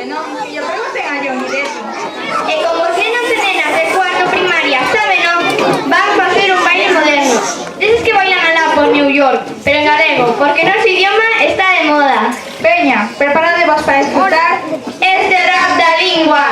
non? Que yo pregunten a Johnny de eso. E como que non se nenas de cuarto primaria saben, non? Van facer un baile moderno. Deses que bailan alá por New York, pero en galego, porque noso idioma está de moda. Veña, preparadevos para escutar Este rap da lingua.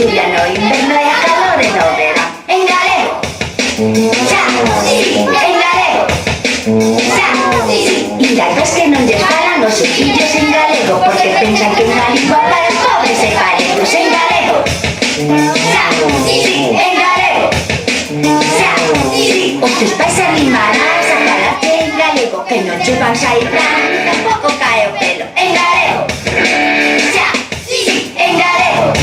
Xulia no inverno e a calor no verán. En galego. Xa, sí, en galego. Xa, sí. Indagas que non lles falan os seus fillos en galego porque pensan que unha lingua para os pobres e paretos en galego. Xa, sí, en galego. Xa, sí. Os teus pais animarás a falarte en galego que non che van sair plan, tampouco cae o pelo. En galego. Xa, sí, en galego.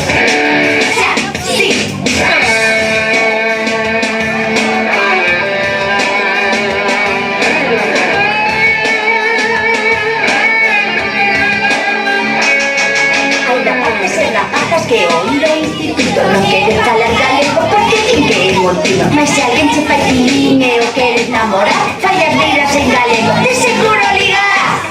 Que hoy do instituto non queres falar galego porque din que é montino. Mas se alguén che fai tilín e o queres namorar, fai as ligas en galego, de seguro ligarás.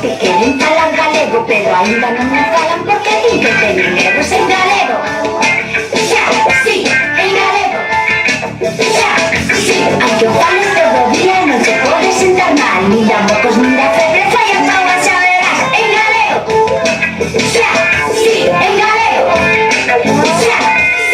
Que queren falar galego, pero ainda non me falan porque din que teñen erros en galego. Xa, sí, en galego. Xa, sí. Aunque o fales todo o día non te podes sentar mal, nin da mocos nin da febre, fai a pausa xa verás. En galego. Xa, sí, en galego. Xa,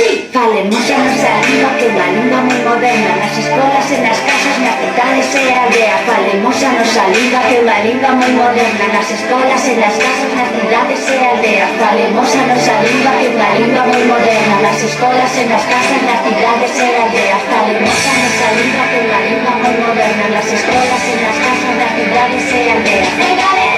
sí. Falemos a nosa lingua que é unha lingua moi moderna nas escolas e nas casas, nas cidades e aldeas. Falemos a nosa lingua que é unha lingua moi moderna nas escolas e nas casas, nas cidades e aldeas. Falemos a nosa lingua que é unha lingua moi moderna nas escolas e nas casas, nas cidades e aldeas. Falemos a nosa lingua que é unha lingua moi moderna nas escolas e nas casas, nas cidades e aldeas.